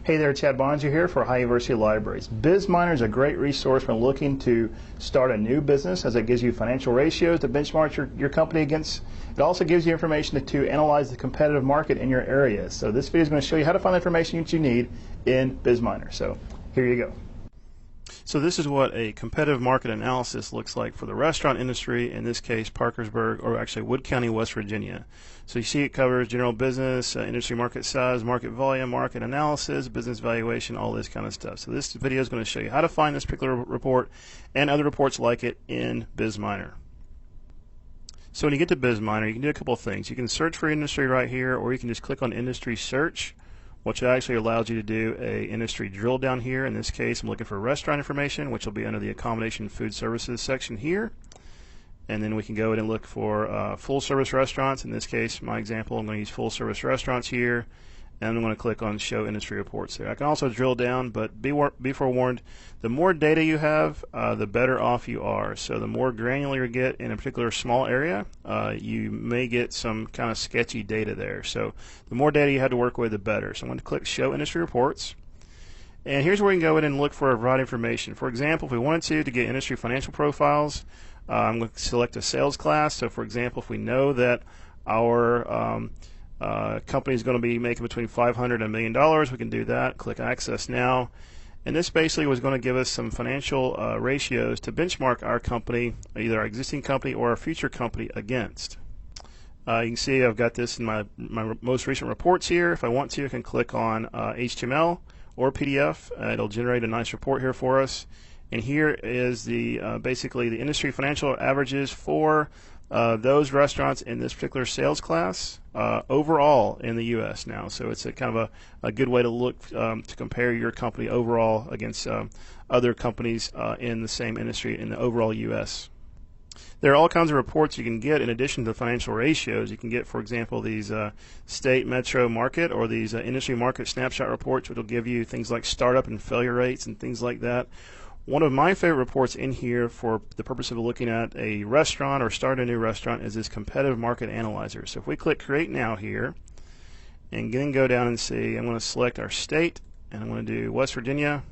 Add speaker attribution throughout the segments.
Speaker 1: Hey there, Chad Bonner here for High University Libraries. BizMiner is a great resource when looking to start a new business, as it gives you financial ratios to benchmark your company against. It also gives you information to analyze the competitive market in your area. So this video is going to show you how to find the information that you need in BizMiner. So here you go.
Speaker 2: So this is what a competitive market analysis looks like for the restaurant industry, in this case Parkersburg, or actually Wood County, West Virginia. So you see it covers general business, industry market size, market volume, market analysis, business valuation, all this kind of stuff. So this video is going to show you how to find this particular report and other reports like it in BizMiner. So when you get to BizMiner, you can do a couple of things. You can search for industry right here, or you can just click on industry search, which actually allows you to do a industry drill down here. In this case, I'm looking for restaurant information, which will be under the accommodation food services section here. And then we can go in and look for full service restaurants. In this case, my example, I'm going to use full service restaurants here, and I'm going to click on show industry reports there. I can also drill down, but be forewarned, the more data you have, the better off you are. So the more granular you get in a particular small area, you may get some kind of sketchy data there. So the more data you have to work with, the better. So I'm going to click show industry reports. And here's where we can go in and look for a variety of information. For example, if we wanted to get industry financial profiles, I'm going to select a sales class. So for example, if we know that our company is going to be making between $500 and $1 million, we can do that. Click Access Now. And this basically was going to give us some financial ratios to benchmark our company, either our existing company or our future company, against. You can see I've got this in my most recent reports here. If I want to, I can click on HTML or PDF. It'll generate a nice report here for us. And here is the basically the industry financial averages for those restaurants in this particular sales class overall in the U.S. now. So it's a kind of a good way to look to compare your company overall against other companies in the same industry in the overall U.S. There are all kinds of reports you can get in addition to financial ratios. You can get, for example, these state metro market or these industry market snapshot reports, which will give you things like startup and failure rates and things like that. One of my favorite reports in here for the purpose of looking at a restaurant or starting a new restaurant is this competitive market analyzer. So if we click Create Now here and then go down and see, I'm going to select our state and I'm going to do West Virginia,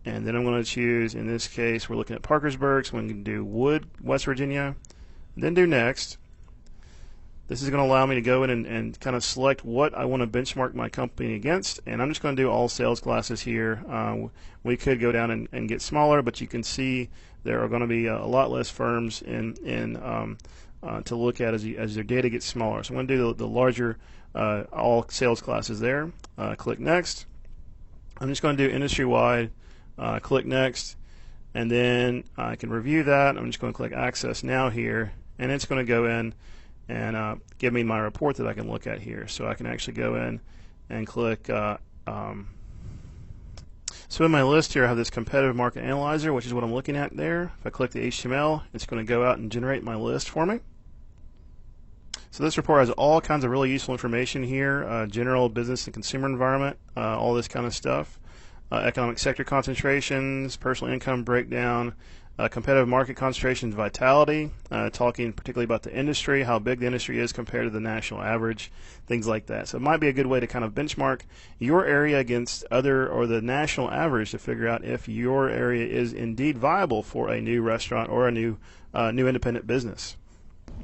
Speaker 2: and then I'm going to choose, in this case we're looking at Parkersburg, so we can do Wood, West Virginia, then do Next. This is going to allow me to go in and kind of select what I want to benchmark my company against, and I'm just going to do all sales classes here. We could go down and get smaller, but you can see there are going to be a lot less firms to look at as their data gets smaller. So I'm going to do the larger all sales classes there. Click Next. I'm just going to do industry-wide. Click Next, and then I can review that. I'm just going to click Access Now here, and it's going to go in and give me my report that I can look at here. So I can actually go in and click. So in my list here, I have this competitive market analyzer, which is what I'm looking at there. If I click the HTML, it's going to go out and generate my list for me. So this report has all kinds of really useful information here, general business and consumer environment, all this kind of stuff. Economic sector concentrations, personal income breakdown, competitive market concentrations, vitality, talking particularly about the industry, how big the industry is compared to the national average, things like that. So it might be a good way to kind of benchmark your area against other or the national average to figure out if your area is indeed viable for a new restaurant or a new independent business.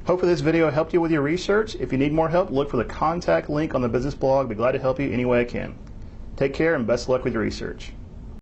Speaker 1: Hopefully this video helped you with your research. If you need more help, look for the contact link on the business blog. I'd be glad to help you any way I can. Take care and best of luck with your research.